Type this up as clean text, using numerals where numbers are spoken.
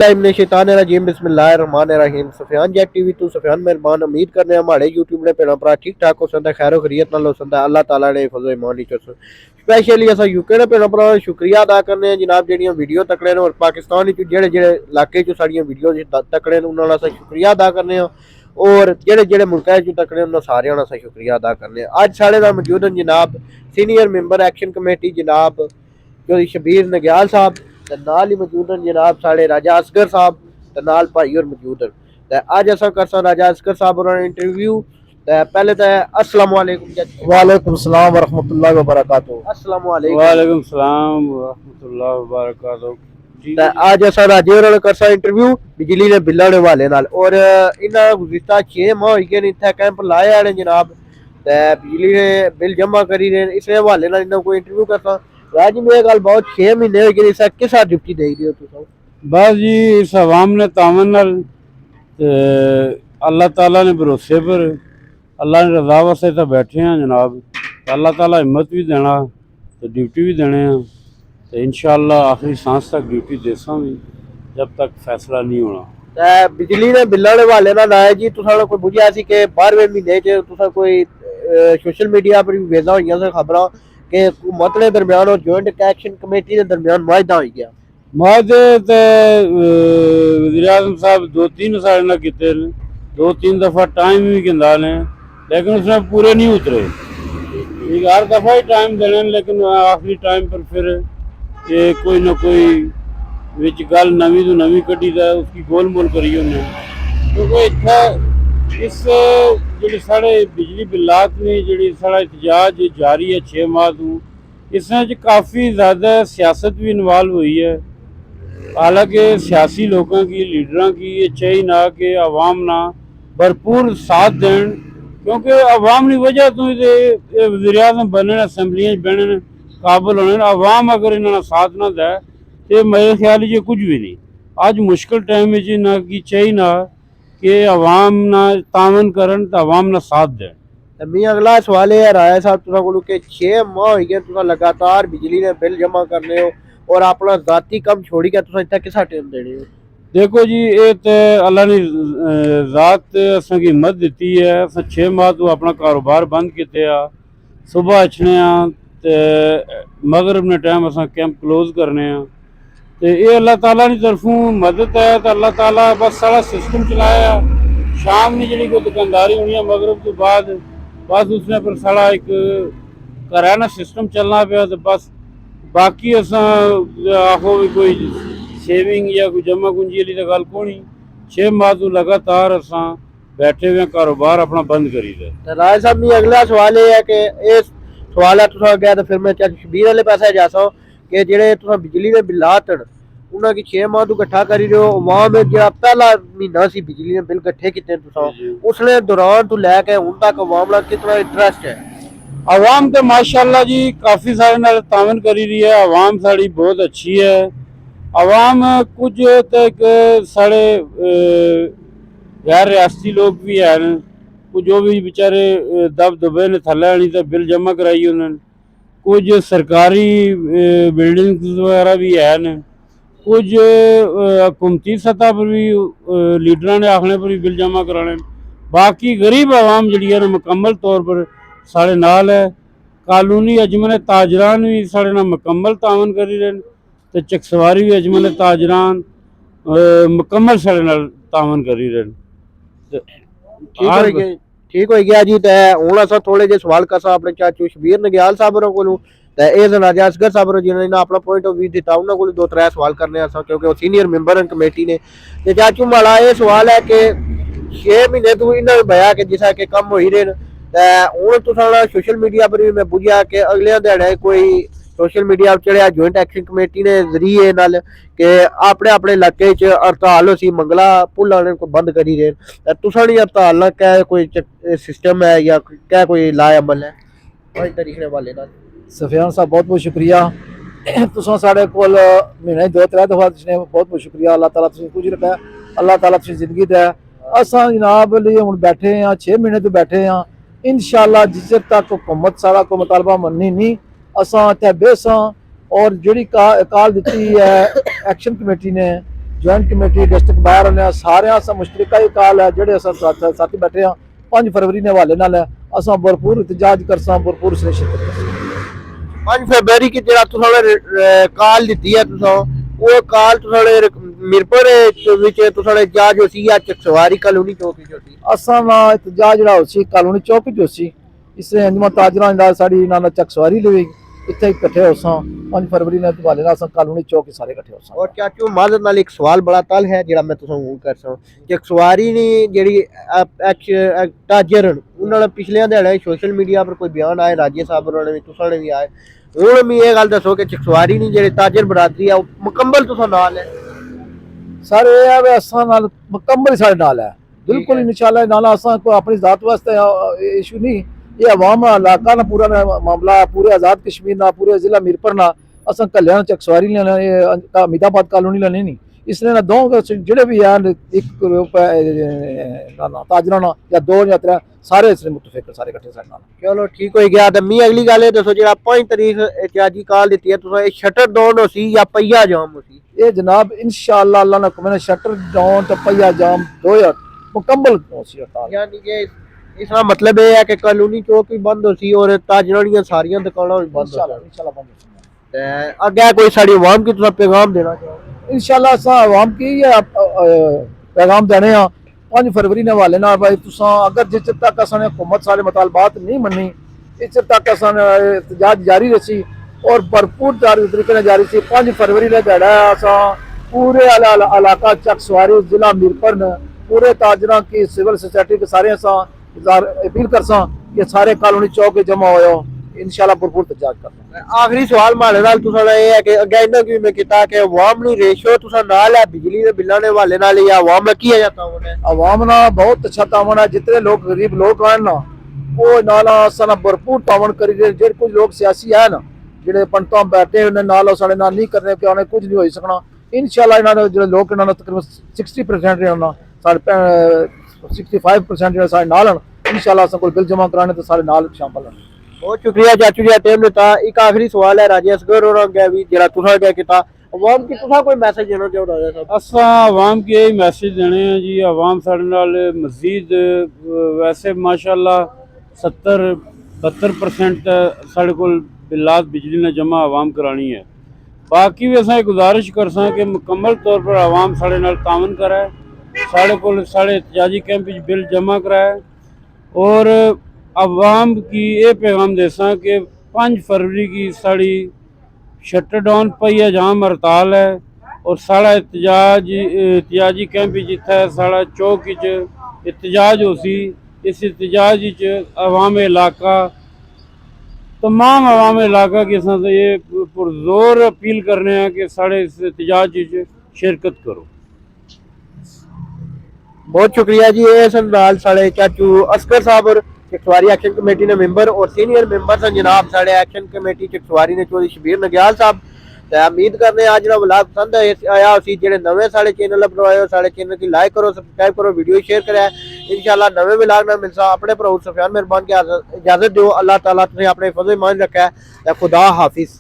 बिस्मिल्लाहिर्रहमानिर्रहीम बिस्मिल्लाहिर्रहमानिर्रहीम Safiyan jet TV तो सफियान मेहरबान उम्मीद करने हमारे यूट्यूब ने भैन भरा ठीक ठाक हो सकता खैर खरीयत नाल हो सकता अल्लाह ताला ने फजल ईमान ही चस स्पेशली असा यूके ने भैन भरा शुक्रिया अदा करने जनाब जेहड़ियां वीडियो तकड़े ने और पाकिस्तान जेहड़े जेहड़े इलाके च साड़ियां वीडियो तकड़े ने उन्होंने असा शुक्रिया अदा करने और जेहड़े जेहड़े मुल्क च तकड़े उन्होंने सारे असा शुक्रिया अदा करने अज साढ़े नाल मौजूद हैं जनाब सीनियर मैंबर एक्शन कमेटी जनाब जो शबीर नग्याल साहब ते नाल ही मौजूद हैं जनाब साढ़े राजा असगर साहब ते नाल भाई और मौजूद हैं ते अज असा करसा राजा असगर साहब और इंटरव्यू ते पहले तो अस्सलाम वालेकुम जी। वालेकुम सलाम व रहमतुल्लाहि व बरकातहू। अस्सलाम वालेकुम वालेकुम सलाम व रहमतुल्लाहि व बरकातहू। ते अज असा राजे और करसा इंटरव्यू बिजली दे बिल्लां दे हवाले नाल और इन्हां गुज़िश्ता 6 माह होई गए इत्थे कैंप लाए ने जनाब ते बिजली दे बिल जमा करी रहे इस हवाले नाल इन्हां कोई इंटरव्यू करसा राज मेरी गल बहुत 6 महीने हो गए इस किस ड्यूटी दे रही हो तुम बस जी इस अवाम ने तावन नाल अल्लाह ताला ने भरोसे पर अल्लाह ने रजा वास्ते तो बैठे हैं जनाब अल्लाह ताला हिम्मत भी देना तो ड्यूटी भी देने हैं तो इंशाअल्लाह आखिरी सांस तक ड्यूटी देसा भी जब तक फैसला नहीं होना। ते बिजली दे बिल्लां दे हवाले नाल आया जी तुसां कोई बुझिया सी कि 12वें महीने च तुसां कोई सोशल मीडिया पर भी वेजा होईयां सन खबरां कि हुकूमत दे दरम्यान और जॉइंट एक्शन कमेटी दे दरम्यान माहिदा होई गया माहदे ते वज़ीर आज़म साहब 2-3 साढ़े नाल कीते 2-3 दफ़ा टाइम भी गिंदा ने लेकिन उसमें पूरे नहीं उतरे। एक हर दफ़ा ही टाइम देने लेकिन आखिरी टाइम पर फिर ये कोई ना कोई विच गल नवीं तो नवीं कड्ढी दा उसकी गोल मोल करी उन्हें क्योंकि इत्थै इस जी साढ़े बिजली बिलात ने जी साढ़ा एहतजाज जारी है 6 माह तो इसमें काफ़ी ज़्यादा सियासत भी इन्वॉल्व हुई है। हालांकि सियासी लोगों की लीडर की ये चाहिए ना कि अवाम ना भरपूर साथ दें क्योंकि अवाम की वजह तो वज़ीर आज़म बने असैम्बलियां बहने काबिल होने अवाम अगर इन्होंने साथ ना दे तो मेरे ख्याल ये कुछ भी नहीं आज मुश्किल टाइम ना कि चाहिए ना कि अवाम ना तावन करन तो अवाम ना साथ दें। मी अगला सवाल है राय साहब तुसा कोल के 6 माह हो गए तुसा लगातार बिजली दे बिल जमा करने हो और अपना जाती कम छोड़ी के तुसा इत्थे किसा टाइम देने हो। देखो जी ये तो अल्लाह ने ज़ात असेंगी हिम्मत दी है अस 6 माह तो अपना कारोबार बंद किते आ सुबह अचने ते मगरब ने टाइम अस कैंप क्लोज करने तो ये अल्लाह ताला की तरफों मदद है तो अल्लाह ताला बस सारा सिस्टम चलाया शाम की जी कोई दुकानदारी होनी है मगरब तो बाद बस उसने पर सारा एक कराना सिस्टम चलना पाया तो बस बाकी अस आखो भी कोई सेविंग या कोई जमा पूंजी वाली तो गल कोनी 6 माह तो लगातार अस बैठे हुए कारोबार अपना बंद करी दे। राय साहब मेरा अगला सवाल ये है कि ये सवाल है तुसा गया तो फिर मैं शबीर वाले पासे जासा कि जेडे तुसा बिजली दे बिलात उन्हां की 6 माह तो इकट्ठा करी रहे हो अवाम जो पहला महीना सी बिजली दे बिल इकट्ठे किते तुसा उसने दौरान तो लैके हुण तक अवाम दा कितना इंटरेस्ट है। अवाम तो माशाल्लाह जी काफ़ी सारे नाल तावन करी रही है अवाम साड़ी बहुत अच्छी है अवाम कुछ तक साढ़े गैर रियासती लोग भी हैं कुछ जो भी बेचारे दब दबे ने थले आनी तो बिल जमा कराई उन्होंने कुछ सरकारी बिल्डिंग वगैरह भी हैं कुछ हुकूमती सतह पर भी लीडर ने आखने पर भी बिल जमा कराने बाकी गरीब आवाम जी है मुकम्मल तौर पर साढ़े नाल है कानूनी अजमन ताजरान भी साढ़े नाल मुकम्मल तावन करी रहे तो चकसवारी भी अजमन ताजरान मुकम्मल साढ़े नाल तावन करी रहे। ठीक हो गया जी तो हुण अस थोड़े जे सवाल करसा अपने चाचू शबीर नग्याल साहब होरां कोलों ते इह राजा असगर साहब जिन्होंने अपना पॉइंट ऑफ व्यू दिता उन्होंने को 2-3 सवाल करने क्योंकि वो सीनियर मैंबर हैं कमेटी ने ते चाचू माड़ा ये सवाल है कि 6 महीने तो इन्होंने बया कि जिस कि कम हो ही रहे हूँ तुसा सोशल मीडिया पर भी मैं बुझिया कि अगले ध्याड़े कोई सोशल मीडिया चढ़िया जॉइंट एक्शन कमेटी ने जरिए नाल कि अपने अपने इलाके च हड़ताल हो सी मंगला पुल आने को बंद करी रहे तुसा नहीं हड़ताल ना क्या कोई सिस्टम है या क्या कोई लाअमल है इस तरीके वाले नाल। सफियान साहब बहुत बहुत शुक्रिया तुसा साढ़े कोल महीने 2-3 दफा बहुत बहुत शुक्रिया अल्लाह ताला तुसीं कुछ रखा अल्लाह ताला तुसीं जिंदगी दे असां जनाब लिए हुण बैठे हैं 6 महीने तो बैठे हैं इंशाअल्लाह जिस तक हुकूमत सारा को मुतालबा मननी नहीं असां इत्थे बेसां और जिहड़ी काल दी है एक्शन कमेटी ने ਜੁਆਇੰਟ ਕਮੇਟੀ ਡਿਸਟ੍ਰਿਕਟ ਬਾਹਰ ਨੇ ਸਾਰਿਆਂ ਅਸਾਂ ਮੁਸ਼ਤਰਕਾ ਹੀ ਕਾਲ ਹੈ ਜਿਹੜੇ ਅਸਾਂ ਸਾਥੀ ਬੈਠੇ ਆ 5 ਫਰਵਰੀ ਦੇ ਹਵਾਲੇ ਨਾਲ ਅਸਾਂ ਭਰਪੂਰ ਇਤਜਾਜ ਕਰਸਾਂ ਭਰਪੂਰ ਸੇ ਸ਼ਿਰਕਤ ਕਰਸਾਂ 5 ਫਰਵਰੀ ਕੀ ਜਿਹੜਾ ਤੁਸੀਂ ਕਾਲ ਦਿੱਤੀ ਹੈ ਤੁਸੀਂ ਉਹ ਕਾਲ ਤੁਸੀਂ ਮਿਰਪੁਰ ਵਿੱਚ ਤੁਸੀਂ ਜਾਜ ਹੋਸੀ ਜਾਂ ਚਕਸਵਾਰੀ ਕਲੋਨੀ ਚੌਕੀ ਹੋਸੀ ਅਸਾਂ ਦਾ ਇਤਜਾਜ ਜਿਹੜਾ ਹੋਸੀ ਕਾਲੋਨੀ ਚੌਕ ਚ ਹੋਸੀ ਇਸੇ ਅੰਜਮਨ ਤਾਜਰਾਂ ਦਾ ਸਾਡੀ ਨਾਲ ਚਕਸਵਾਰੀ ਲਈ ਇੱਥੇ ਇਕੱਠੇ ਹੋਸਾਂ 5 ਫਰਵਰੀ ਦੇ ਹਵਾਲੇ ਨਾਲ ਅਸਾਂ ਕਾਲੋਨੀ ਚੌਕ ਸਾਰੇ ਇਕੱਠੇ ਹੋਸਾਂ ਔਰ ਚਾਚੂ ਮਾਜ਼ਰ ਨਾਲ ਇੱਕ ਸਵਾਲ ਬੜਾ ਤਲ ਹੈ ਜਿਹੜਾ ਮੈਂ ਤੁਹਾਨੂੰ ਕਰਸਾਂ ਚਕਸਵਾਰੀ ਨੇ ਜਿਹੜੀ ਤਾਜਰ ਉਹਨਾਂ ਨਾਲ ਪਿਛਲੇ ਦਿਹਾੜੇ ਸੋਸ਼ਲ ਮੀਡੀਆ ਪਰ ਕੋਈ ਬਿਆਨ ਆਏ ਰਾਜੇ ਸਾਹਿਬ ਉਹਨਾਂ ਨੇ ਵੀ ਤੁਸੀਂ ਵੀ ਆਏ ਹੁਣ ਵੀ ਇਹ ਗੱਲ ਦੱਸੋ ਕਿ ਚਕਸਵਾਰੀ ਨਹੀਂ ਜਿਹੜੇ ਤਾਜਰ ਬਰਾਦਰੀ ਆ ਉਹ ਮੁਕੰਮਲ ਤੁਸੀਂ ਨਾਲ ਹੈ ਸਰ ਇਹ ਹੈ ਵੀ ਅਸਾਂ ਨਾਲ ਮੁਕੰਮਲ ਸਾਡੇ ਨਾਲ ਹੈ ਬਿਲਕੁਲ ਇਨਸ਼ਾਅੱਲਾ ਨਾਲ ਅਸਾਂ ਕੋਈ ਆਪਣੀ ਜ਼ਾਤ ਵਾਸਤੇ ਇਸ਼ੂ ਨਹੀਂ ये अवाम इलाका ना पूरा मामला पूरे आज़ाद कश्मीर ना पूरे जिला मीरपुर ना असा कल्याण चकसवारी लेना अमीदाबाद कॉलोनी लेनी नहीं इसलिए ना दो जेडे भी यार एक ताजरा ना या 2 या 3 सारे इसलिए मुतफिक सारे इकट्ठे सारे नाल चलो ठीक हो गया तो मी अगली गल दसो जो 5 तारीख इत्याजी कॉल दी है तुसा शटर डाउन होसी या पहिया जाम होसी ये जनाब इंशाअल्लाह अल्लाह ने मैंने शटर डाउन तो पहिया जाम 2 मुकम्मल होसी हड़ताल यानी कि इसका मतलब ये है कि कॉलोनी चौक भी बंद होसी और ताजरा दी सारियां दुकानां भी बंद इंशाअल्लाह बंद होसी अगे कोई साडी आवाम की तुसा पैगाम देना चाहो इंशाअल्लाह असा आवाम की पैगाम देने 5 फरवरी ने हवाले नाल भाई तुसा अगर जिस तक असा ने हुकूमत सारे मुतालबात नहीं मन्नी इस तक असा ने एहतजाज जारी रसी और भरपूर तरीके से जारी सी 5 फरवरी का दिहाड़ा असा पूरे इलाका चकसवारी जिला मीरपुर ने पूरे ताजरा की सिविल सोसाइटी के सारे असा अपील करसा कि सारे कॉलोनी चौक जमा हो इंशाल्लाह भरपूर तजाज करना आखिरी सवाल मारे नाल तुसा ये है कि अगे इन्ना की मैं किता कि अवाम नु रेशो तुसा नाल है बिजली दे बिल्लां दे हवाले नाल या अवाम में की है जाता होने अवाम ना बहुत अच्छा तावन है जितने लोग गरीब लोग हैं ना वो नाला सना भरपूर तावन करी दे जेड कुछ लोग सियासी है ना जेडे पंडितां बैठे उन्हें नाल साडे नाल नहीं करने कि उन्हें कुछ नहीं हो सकना इंशाल्लाह इन्हां दे जो लोग इन्हां तकरीबन 60% रहना साडे 65% जो सारे नाल इंशाल्लाह असां कोई बिल जमा कराने तो सारे नाल शामिल हैं बहुत शुक्रिया चाचू जी टाइम देता एक आखिरी सवाल है राजे असगर और अगे भी जेड़ा तुसा क्या किता अवाम की तुसा कोई मैसेज देना चाहो राजा साहब असा आवाम के यही मैसेज देने हैं जी आवाम साढ़े नाल मजीद वैसे माशाल्लाह 70-72% साढ़े को बिलात बिजली ने जमा आवाम करानी है बाकी भी असा गुजारिश करसा कि मुकम्मल तौर पर आवाम साढ़े नाल तावन कराए साढ़े को साढ़े एहतजाजी कैंप बिल जमा कराए और अवाम की ये पैगाम देसा कि 5 फरवरी की साड़ी शटर डाउन पहिया जाम हड़ताल है और साढ़ा एहतजाजी कैंप जिथे साढ़ा चौक एहतजाज हो सी इस एहतजाज अवाम इलाका तमाम अवाम इलाका के साथ ये पुरजोर अपील करने हैं कि साढ़े इस एहतजाज शिरकत करो बहुत शुक्रिया जी ये नाल साढ़े चाचू असगर साहब और चकसवारी एक्शन कमेटी ने मेंबर और सीनियर मेंबर सन जनाब साढ़े एक्शन कमेटी चकसवारी ने चौधरी शबीर नग्याल साहब उम्मीद करने आज ना व्लॉग पसंद आया उसी जेडे नवे साढ़े चैनल पर आए साढ़े चैनल की लाइक करो सब्सक्राइब करो वीडियो शेयर करें इंशाल्लाह नवे व्लॉग ना मिलसा अपने भरा सफियान मेहरबान की इजाजत दो अल्लाह ताला तुझे अपने फजल मान रखा है खुदा हाफिज।